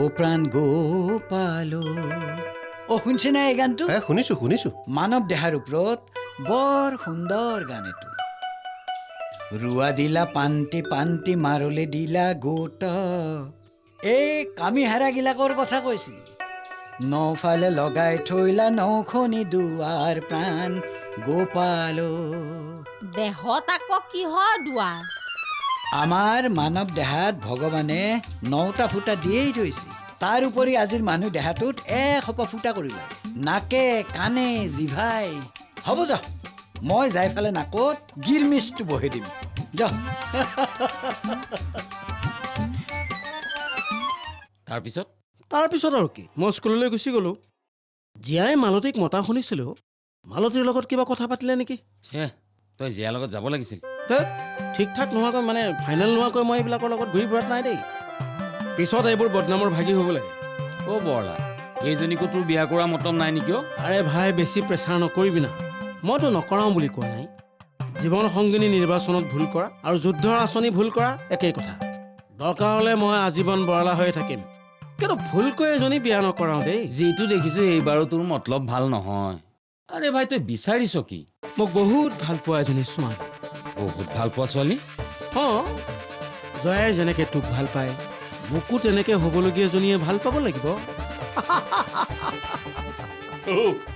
ও প্ৰাণ গোপাল ও শুনছে না এই গানটো শুনিছো শুনিছো মানৱ দেহাৰ ওপৰত বৰ সুন্দৰ গান এইটো ৰুৱা দিলা পান্তি পান্তি মাৰলে দিলা গোট এই কামি হাৰাগিলাকৰ কথা কৈছি নৌফালে লগাই থৈলা নৌখনি দুৱাৰ প্ৰাণ গোপাল দেহত আকৌ কিহৰ দুৱাৰ আমাৰ মানৱ দেহাত ভগৱানে 9টা ফুটা দিয়েই থৈছে তাৰ উপৰি আজিৰ মানুহ দেহাটোত এসোপা ফুটা কৰিলে নাকে কাণে জিভাই হ'ব যা মই যাই ফালে নাকত গিৰমিছটো বহি দিম যা তাৰপিছত আৰু কি মই স্কুললৈ গুচি গ'লোঁ জীয়াই মালতীক মতা শুনিছিলোঁ মালতীৰ লগত কিবা কথা পাতিলে নেকি তই জীয়াৰ লগত যাব লাগিছিল ধেত ঠিক ঠাক নোহোৱাকৈ মানে ফাইনেল নোহোৱাকৈ মই এইবিলাকৰ লগত ঘূৰি ফুৰাত নাই দেই পিছত এইবোৰ বদনামৰ ভাগি হ'ব লাগে অ' বৰলা এইজনীকো তোৰ বিয়া কৰা মতম নাই নেকি অ' আৰে ভাই বেছি প্ৰেছাৰ নকৰিবি না মইতো নকৰাওঁ বুলি কোৱা নাই জীৱন সংগিনী নিৰ্বাচনত ভুল কৰা আৰু যুদ্ধৰ আঁচনি ভুল কৰা একেই কথা দৰকাৰ হ'লে মই আজীৱন বৰলা হৈ থাকিম কিন্তু ভুলকৈ এজনী বিয়া নকৰাওঁ দেই যিটো দেখিছোঁ এইবাৰো তোৰ মতলব ভাল নহয় আৰে ভাই তই বিচাৰিছ কি মোক বহুত ভাল পোৱা এজনী ছোৱালী বহুত ভাল পোৱা ছোৱালী অঁ জয়াই যেনেকৈ তোক ভাল পায় মোকো তেনেকৈ হ'বলগীয়া এজনীয়ে ভাল পাব লাগিব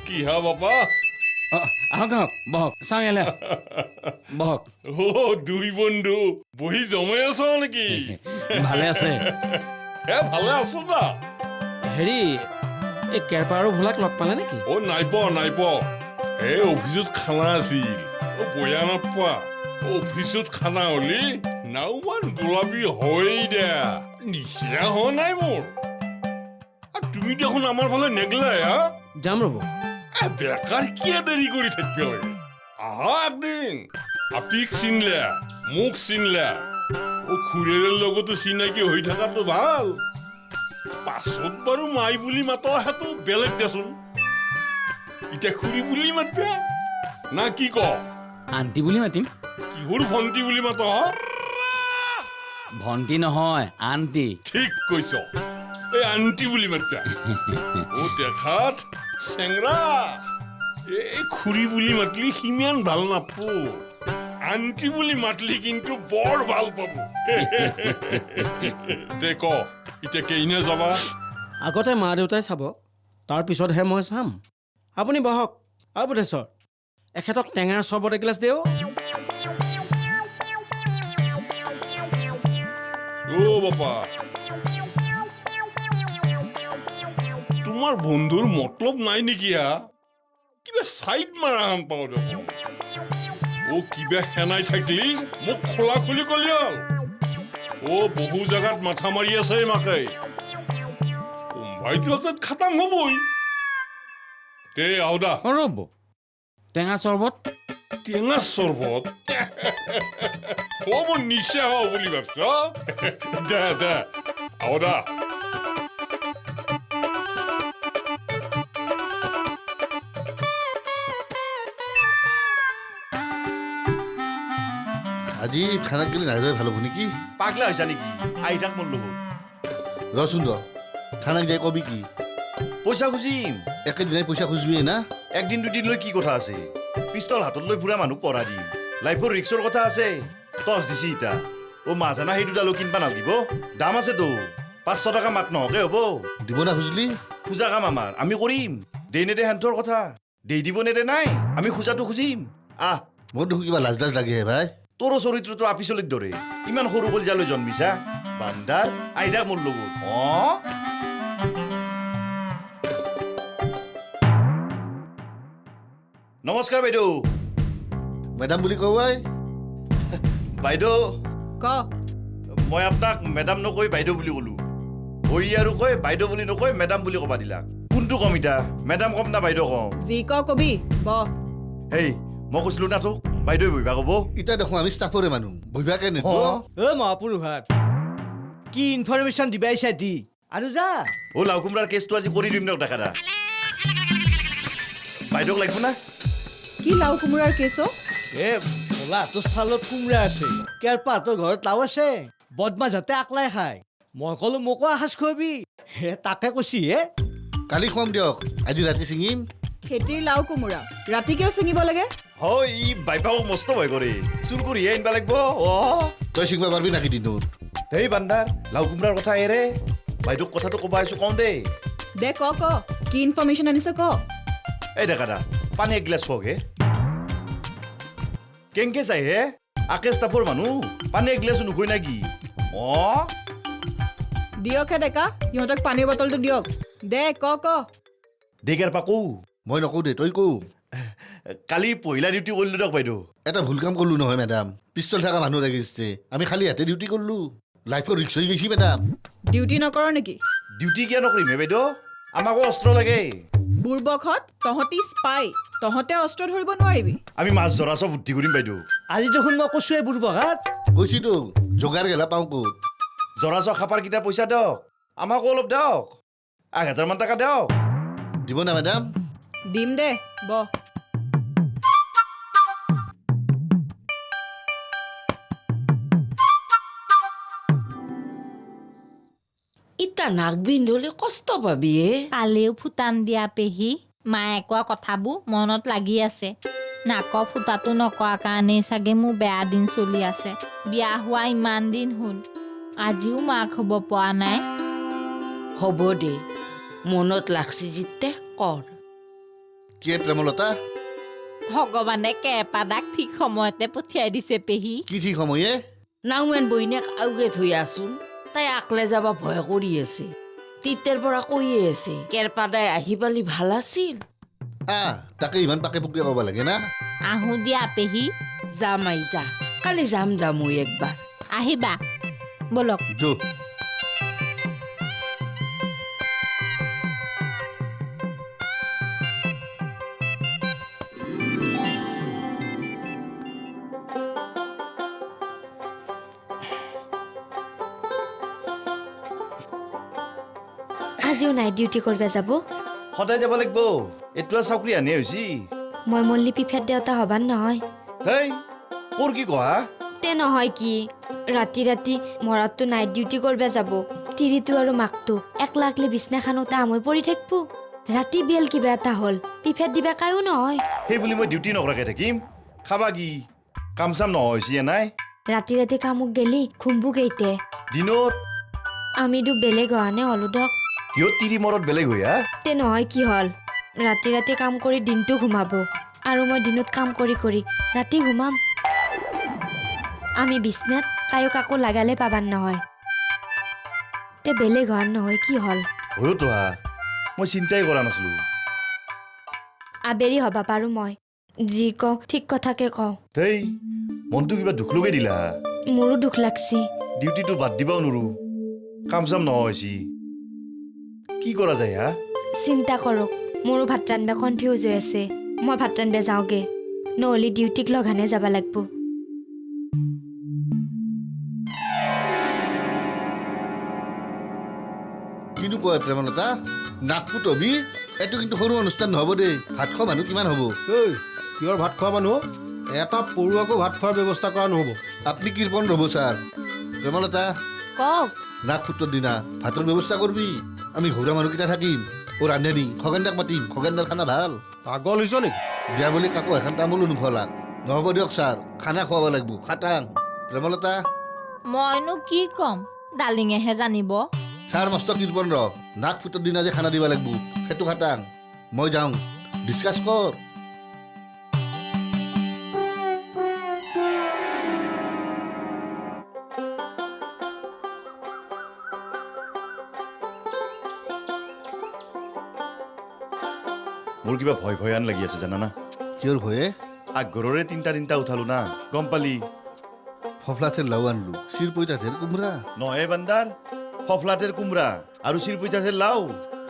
কি হা বাপা আহক আহক বহক চাওঁ ইয়ালে বহক দুই বন্ধু বহি জমাই আছ নেকি ভালে আছে ভালে আছো না হেৰি এই কেৰপা আৰু ভোলাক লগ পালে নেকি নাই পোৱা এই অফিচত খানা আছিল বয়া নাপোৱা অফিচত খানা হলি নাওমান গোলাপী হয়েই দে নিচিনা হোৱা নাই মোৰ তুমি দেখোন আমাৰ ফালে নেগলাই যাম ৰ'ব বেকাৰ কিয় দেৰি কৰি থাকিব আহা একদিন আপিক চিনলা মোক চিনলা খুৰীৰ লগতো চিনাকি হৈ থকাটো ভাল পাছত বাৰু মাই বুলি মাতা সেইটো বেলেগ দেচোন এতিয়া খুৰী বুলি মাতবা না কি ক আন্টি বুলি মাতিম কিহৰ ভণ্টি বুলি মাত ভণ্টি নহয় আন্টি ঠিক কৈছ এই আন্টি বুলি মাতবা দেখাত চেংৰা এই খুৰী বুলি মাতলি সিমান ভাল নাপো আন্টি বুলি মাতলি কিন্তু বৰ ভাল পাব দে ক এতিয়া কেইনে যাবা আগতে মা দেউতাই চাব তাৰপিছতহে মই চাম আপুনি বহক আৰু বুধেশ্বৰ এখেতক টেঙাৰ চৰ্বত এগিলাচ দিওঁ বাপা তোমাৰ বন্ধুৰ মতলব নাই নেকি কিবা চাইড মাৰা হান পাওঁ দেখোন কিবা সেনাই থাকিলি মোক খোলা খুলি কলি হল বহু জাগাত মাথা মাৰি আছে মাকে কোম্পাইটো হাতত খাটাং হবই তে আহদা ৰ'ব টেঙা চৰ্বত মোৰ নিশ্চয় হ বুলি ভাবছ দে আহদা আজি থানাত গেলি নাযায় ভাল হ'ব নেকি পাগলা হৈছা নেকি আহি থাক মোৰ লগত ৰচোন ৰ থানাক যাই কবি কি পইচা খুজিম একেদিনাই পইচা খুজিবিয়ে না একদিন দুদিন লৈ কি কথা আছে পিষ্টল হাতত লৈ ফুৰা মানুহ পঢ়া দিম লাইফৰ ৰিক্সৰ কথা আছে টচ দিছি ইতা মাজানা সেই দুডালো কিনবা নালাগিব দাম আছেতো 500 টকা মাত নহকে হ'ব দিব না খুজিলি খোজা কাম আমাৰ আমি কৰিম দে নেদে হেন্থৰ কথা দেই দিব নেদে নাই আমি খোজাটো খুজিম মোৰ দেখোন কিবা লাজ লাজ লাগে ভাই তোৰো চৰিত্ৰটো আপিচলিৰ দৰে ইমান সৰু কলিজালৈ জন্মিছা বান্দাৰ আহি থাক মোৰ লগত নমস্কাৰ বাইদেউ মেডাম বুলি কবাই বাইদেউ ক মই আপোনাক মেডাম নকৈ বাইদেউ বুলি ক'লো হৈ আৰু কয় বাইদেউ বুলি নকৈ মেডাম বুলি ক'বা দিলাক কোনটো কম এতিয়া মেডাম কম না বাইদেউ কম যি কবি হেই মই কৈছিলো না তোক বাইদেউ বহিবা ক'ব ইতা দেখোন আমি ষ্টাফৰে মানুহ বহিবাকে নেদো মহাপুৰুষাত কি ইনফৰমেশ্যন দিবাইছা দি আৰু যা লাও কোমৰাৰ কেছটো আজি কৰি দিম দিয়ক দেখা দা বাইদেউক লাগিব না কি লাও কোমোৰাৰ কেছ ভোলা তোৰ চালত কোমৰা আছে কেৰপা তোৰ ঘৰত লাও আছে বদমাছ হাতে আকলাই খায় মই ক'লো মোকো এসাঁজ খুৱাবি হে তাকে কৈছি হে কালি খুৱাম দিয়ক আজি ৰাতি ছিঙিম খেতিৰ লাও কোমোৰা ৰাতি কিয় ছিঙিব লাগে হয় ই বাইপাকক মস্ত ভয় কৰে চুৰ কৰিহে আনিব লাগিব তই ছিঙিব পাৰিবি নাকি দিনত হেই বান্দাৰ লাও কোমৰাৰ কথা এৰে বাইদেউক কথাটো ক'ব আহিছো কওঁ দেই দে ক কি ইনফৰমেশ্যন আনিছ ক এই দেখা দা পানী এগিলাচ খোৱাক হে কেংকে চাই হে আকেশ তাপৰ মানুহ পানী এগিলাচো নোখোৱাই নাকি দিয়ক হে ডেকা সিহঁতক পানীৰ বটলটো দিয়ক দে ক দেগাৰ পাকো মই নকওঁ দে তই কওঁ কালি পহিলা ডিউটি কৰিলোঁ দিয়ক বাইদেউ এটা ভুল কাম কৰিলোঁ নহয় মেডাম পিষ্টল থকা মানুহৰ এগেইনষ্টে আমি খালি হাতে ডিউটি কৰিলোঁ লাইফৰ ৰিক্স হৈ গৈছি মেডাম ডিউটি নকৰ নেকি ডিউটি কিয় নকৰিম হে বাইদেউ আমাকো অস্ত্ৰ লাগে বুৰ্বকহঁত তহঁতি স্পাই তহঁতে অস্ত্ৰ ধৰিব নোৱাৰিবি আমি মাছ ধৰা চব বুদ্ধি কৰিম বাইদেউ আজি দেখোন মই কৈছোৱে বুঢ়বাঘাত কৈছিতো যোগাৰ গেলা পাওঁ ক'ত জৰা চ খাপাৰ কেইটা পইচা দিয়ক আমাকো অলপ দিয়ক 1,000 মান টকা দিয়ক দিব না মেডাম দিম দে ব ইতা নাক বিন্ধলে কষ্ট পাবি কালিও ফুটাম দিয়া পেহী মায়ে কোৱা কথাবোৰ মনত লাগি আছে নাকৰ ফুটাটো নকৰা কাৰণেই চাগে মোৰ বেয়া দিন চলি আছে বিয়া হোৱা ইমান দিন হ'ল আজিও মাক হ'ব পৰা নাই হ'ব দে মনত লাগছি জিতে কৰ কিয়ে প্ৰেমলতা ভগৱানে কেপাদাক ঠিক সময়তে পঠিয়াই দিছে পেহী কি ঠিক সময়ে নাওমেন বইনেক আউগে থৈ আছোন তাই আকলে যাবা ভয় কৰি আছে তিতেৰ পৰা কৈয়ে আছে কেৰপাদাই আহি পালি ভাল আছিল তাকে ইমান পাকে পুকে ক'ব লাগে না আহোঁ দিয়া পেহী যাম আই যা কালি যাম মই একবাৰ আহিবা বলক যো আজিও নাইট ডিউটি কৰিব যাব সদায় যাব লাগিব এইটো চাকৰি আনে হৈছি মই মল্লি পিফেট দেউতা হবান নহয় হেই ক'ৰ কি কোৱা তে নহয় কি ৰাতি ৰাতি মৰাতটো নাইট ডিউটি কৰিব যাব তিৰিটো আৰু মাকটো একলা একলি বিছনাখনতে আমৈ পৰি থাকিব ৰাতি বেল কিবা এটা হ'ল পিফেট দিবা কায়ো নহয় সেই বুলি মই ডিউটি নকৰাকে থাকিম খাবা কি কাম চাম নহৈছি নাই ৰাতি ৰাতি কামক গেলি খুম্বু কেইতে দিনত আমি দু বেলেগ হোৱানে হলো দক কিয় তিৰি মৰত বেলেগ হৈ হা তে নহয় কি হ'ল ৰাতি ৰাতি কাম কৰি দিনটো ঘুমাব আৰু মই দিনত কাম কৰি কৰি ৰাতি ঘুমাম আমি বিছনাত কায়ো কাকো লাগালে পাবান নহয় তে বেলেগ হোৱাৰ নহয় কি হ'ল হয়তো হা মই চিন্তাই কৰা নাছিলো আবেৰি হবা পাৰো মই যি কওঁ ঠিক কথাকে কওঁ দেই মনটো কিবা দুখ লগাই দিলা মোৰো দুখ লাগছি ডিউটিটো বাদ দিবাও নোৱাৰো কাম চাম নহৈছি কি কৰা যায় হা চিন্তা কৰক মোৰো ভাত ৰান্ধবা কনফিউজ হৈ আছে মই ভাত ৰান্ধবা যাওঁগে নহ'লে ডিউটিক লগানে যাব লাগিব কিনো কয় প্ৰেমলতা নাক ফুটবি এইটো কিন্তু সৰু অনুষ্ঠান নহ'ব দেই ভাত খোৱা মানুহ কিমান হ'ব ঐ কিহৰ ভাত খোৱা মানুহ এটা পৰুৱাকো ভাত খোৱাৰ ব্যৱস্থা কৰা নহ'ব আপুনি কৃপণ ৰ'ব ছাৰ প্ৰেমলতা কওক নাক ফুটৰ দিনা ভাতৰ ব্যৱস্থা কৰবি আমি ঘৰুৱা মানুহকেইটা থাকিম ৰান্ধনি খগেনদাক মাতিম খগেনদাৰ খানা ভাল পাগল হৈছ নেকি বিয়া বুলি কাকো এখন তামোলো নোখোৱালাক নহ'ব দিয়ক ছাৰ খানা খুৱাব লাগিব খাটাং প্ৰেমলতা মইনো কি ক'ম ডালিঙেহে জানিব ছাৰ মস্ত কৃপণ ৰ নাক ফুটৰ দিনা যে খানা দিব লাগিব সেইটো খাটাং মই যাওঁ ডিছকাছ কৰ মোৰ কিবা ভয় ভয়ান লাগি আছে জানানা কিয়ৰ ভয়ে আগঘৰৰে তিনিটা উঠালো না গম পালি ফফলাথেৰ লাও আনলো চিৰপইতাথেৰ কোমৰা নহয় বান্দাৰ ফফলাতেৰ কোমৰা আৰু চিৰপইতাথেৰ লাও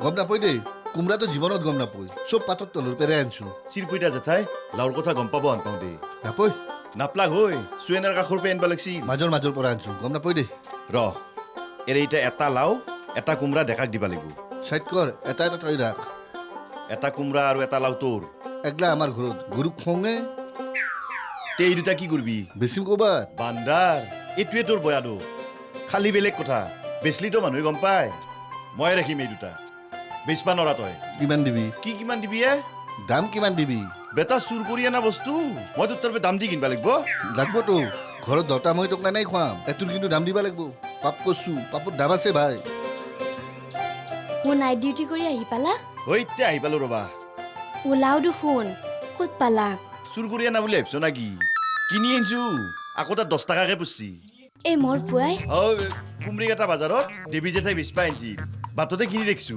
গম নাপাই দেই কোমৰাটো জীৱনত গম নাপাই চব পাতৰ তলৰ পেৰাই আনছো চিৰপইতা জেঠাই লাওৰ কথা গম পাব আন পাওঁ দেই নাপাই নাপলাক হৈ চুৱেনাৰ কাষৰ পৰা আনিব লাগছি মাজৰ পৰা আনছো গম নাপাই দেই ৰ এৰে এতিয়া এটা লাও এটা কোমৰা ডেকাক দিব লাগিব চাইড কৰ এটা এটা তই ৰাখ এটা কোমৰা আৰু এটা লাও তোৰ একলা আমাৰ ঘৰত গৰুক খঙে তে এই দুটা কি কৰবি বেছিম ক'বাত বান্দাৰ এইটোৱে তোৰ বয়াদো খালি বেলেগ কথা বেচলিতো মানুহে গম পায় মই ৰাখিম এই দুটা বেচবা নৰা তই কিমান দিবি কি কিমান দিবি এ দাম কিমান দিবি বেটা চুৰ কৰি অনা বস্তু মই তোৰ তাৰ দাম দি কিনবা লাগিব লাগবতো ঘৰত 10টা মই টকা নাই খুৱাম এটোৰ কিন্তু দাম দিব লাগিব পাপ কৈছো পাপত দাম আছে ভাই মোৰ নাইট ডিউটি কৰি আহি পালা ঐ এতিয়া আহি পালো ৰবা ওলাও দেখোন ক'ত পালা চুৰ কৰি অনা বুলি ভাবছ নাকি কিনি আনিছো আকৌ তাত 10 টকাকে পুচছি এই মোৰ পুৱাই কুমৰিকাটা বাজাৰত দেৱী জেঠাই বেচবা আনিছিল বাটতে কিনি দেখছো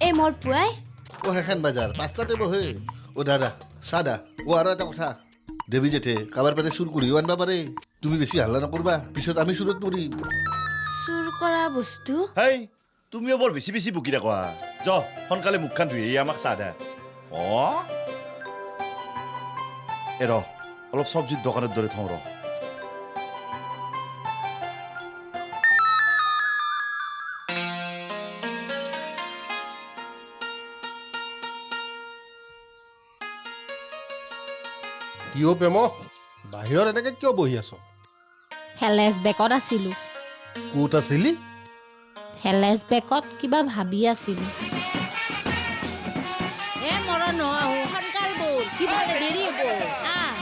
এই মোৰ পুৱাই ও সেইখন বাজাৰ 5টাতে বহে ও দাদা চাদা ও আৰু এটা কথা দেৱী জেঠে কাবাৰ পাতে চুৰ কৰিও আনবা পাৰে তুমি বেছি হাল্লা নকৰবা পিছত আমি চুৰত পৰিম চুৰ কৰা বস্তু হেই তুমিও বৰ বেছি বেছি বুকি থাকা য সোনকালে মুখখন ধুই আমাক চাহ দে এ ৰ অলপ চব্জিৰ দোকানৰ দৰে থওঁ ৰ কিয় প্ৰেম বাহিৰত এনেকে কিয় বহি আছ হেলেছ বেকত আছিলোঁ ক'ত আছিলি হেলেছ বেকত কিবা ভাবি আছিলোঁ এ মৰণ নহয় সোনকাল বল কিবা দেৰি হ'ব আহ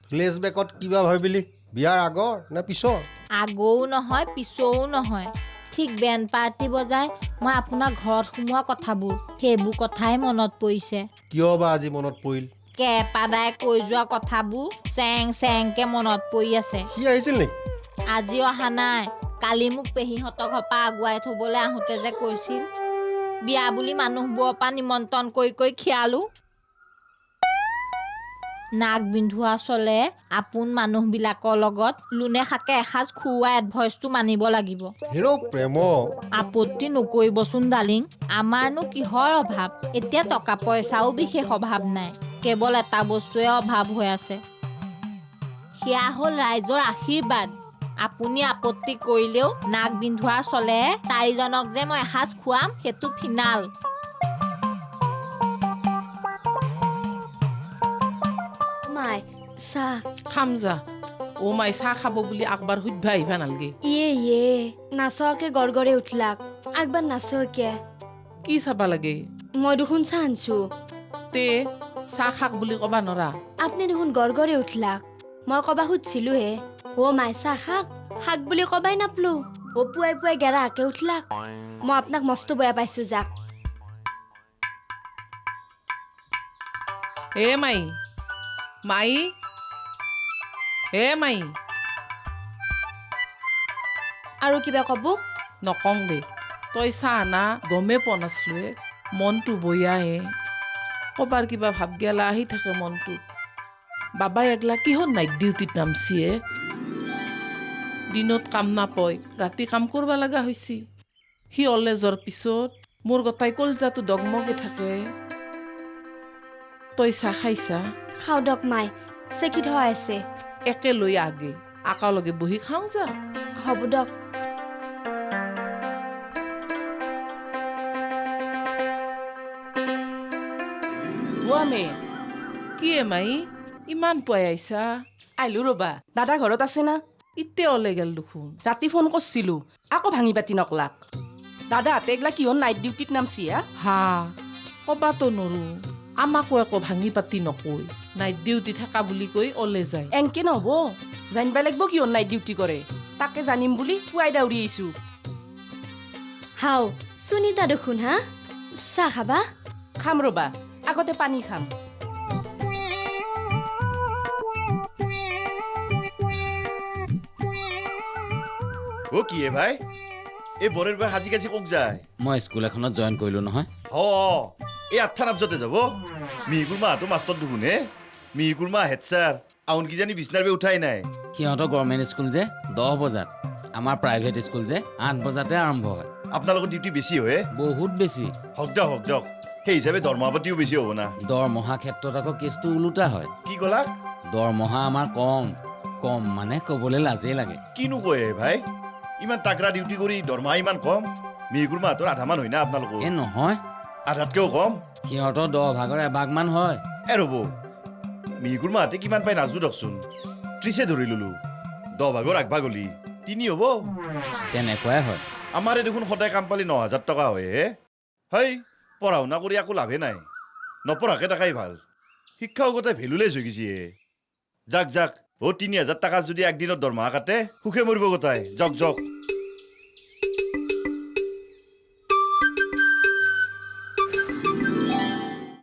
ফ্লেছ বেকত কিবা ভাবিলি বিয়াৰ আগৰ নে পিছৰ আগও নহয় পিছও নহয় ঠিক বেণ্ড পাৰ্টি বজাই মই আপোনাৰ ঘৰত সোমোৱা কথাবোৰ সেইবোৰ কথাই মনত পৰিছে কিয় বা আজি মনত পৰিল কেপাদাই কৈ যোৱা কথাবোৰ চেং চেংকে মনত পৰি আছে সি আহিছিল নেকি আজি অহা নাই কালি মোক পেহীহঁতৰ ঘৰৰ পৰা আগুৱাই থবলৈ আহোঁতে যে কৈছিল বিয়া বুলি মানুহবোৰৰ পৰা নিমন্ত্ৰণ কৰি কৰি খিয়ালো নাক বিন্ধোৱা চলে আপোন মানুহবিলাকৰ লগত লোনে শাকে এসাঁজ খুওৱা এডভাইচটো মানিব লাগিব হেৰ' প্ৰেম আপত্তি নকৰিবচোন ডালিং আমাৰনো কিহৰ অভাৱ এতিয়া টকা পইচাও বিশেষ অভাৱ নাই কেৱল এটা বস্তুৱে অভাৱ হৈ আছে সেয়া হ'ল ৰাইজৰ আশীৰ্বাদ আপুনি আপত্তি কৰিলেও নাক বিন্ধোৱা চলে 4জনক যে মই এসাঁজ খুৱাম সেইটো ফিনাল মাই চাহ খাম যা অ' মাই চাহ খাব বুলি আকবাৰ সুধবা আহিবা নালগে ইয়ে নাচকে গড়গড়ে উঠলাক আকবাৰ নাচকে কি চাবা লাগে মই দেখোন চাহ আনছো তে চাহ খাক বুলি কবা নৰা আপুনি দেখোন গড়গড়ে উঠলাক মই কবা সুধছিলো হে মাই চাহ শাক বুলি কবাই নাপলো পুৱাই পুৱাই গেৰা হাকে উঠলাক মই আপোনাক মস্ত বেয়া পাইছো যাক এ মাই মাই এ মাই আৰু কিবা কব নকং দে তই চাহ না গমে পোৱা নাছিলোৱে মনটো বয়াহে কবাৰ কিবা ভাব গেলা আহি থাকে মনটোত বাবাই একলা কিহৰ নাইট ডিউটিত নামছিয়ে দিনত কাম নাপয় ৰাতি কাম কৰবা লগা হৈছি সি অলে যোৱাৰ পিছত মোৰ গোটাই কলজাটো ডগমগে থাকে তই চাহ খাইছা খাওঁ দক মাই চেকি থোৱা আছে একে লৈ আগে আকালগে বহি খাওঁ যা হ'ব দক মে কি মাই ইমান পুৱাই আইছা আহিলো ৰবা দাদা ঘৰত আছে না ইতে অলে গেল দেখোন ৰাতি ফোন কৰিছিলো আকৌ ভাঙি পাতি নকলাক দাদা হাতে এগলা কিহৰ নাইট ডিউটিত নামছি হা কবাতো নৰো আমাকো একো ভাঙি পাতি নকয় নাইট ডিউটি থাকা বুলি কৈ অলে যায় এনকে নহব জানিবা লাগিব কিহৰ নাইট ডিউটি কৰে তাকে জানিম বুলি পুৱাই দাউৰি আহিছো হাও সুনিতা দেখোন হা চাহ খাবা খাম ৰবা আগতে পানী খাম অ কি হে ভাই এই বৰেৰ ভাই সাজি কাজি কক যায় মই স্কুল এখনত জইন কৰিলোঁ নহয় এই 8টা নাবজতে যাব মিহিকুৰ মাহতো মাষ্টৰ দেখোন হে মিহিকুৰ মাহ হেড ছাৰ আউন কিজানি বিচনাৰ বে উঠাই নাই সিহঁতৰ গভৰ্ণমেণ্ট স্কুল যে 10 বজাত আমাৰ প্ৰাইভেট স্কুল যে 8 বজাতে আৰম্ভ হয় আপোনালোকৰ ডিউটি বেছি হয় বহুত বেছি হওক দিয়ক সেই হিচাপে দৰমহা পাতিও বেছি হ'ব না দৰমহা ক্ষেত্ৰত আকৌ কেছটো ওলোটা হয় কি ক'লা দৰমহা আমাৰ কম মানে ক'বলৈ লাজেই লাগে কিনো কয় হে ভাই ইমান তাকৰা ডিউটি কৰি দৰমহা ইমান কম মিহিকুৰ মাহতৰ আধামান হয় না আপোনালোকৰ নহয় আধাতকেও কম সিহঁতৰ 10 ভাগৰ এভাগমান হয় ৰ'ব মিহিকুৰ মাহঁতে কিমান পাই নাজনো দকচোন 30 ধৰি ললো 10 ভাগৰ আগভাগ হলি 3 হ'ব তেনেকুৱাই হয় আমাৰে দেখোন সদায় কাম পালি 9000 টকা হয় হে হেই পঢ়া শুনা কৰি একো লাভে নাই নপঢ়াকে টকাই ভাল শিক্ষাও গোটেই ভেলুলেছ হৈ গৈছে যাক যাক 3000 টকা যদি একদিনত দৰমহা কাটে সুখে মৰিব গোটাই জক জক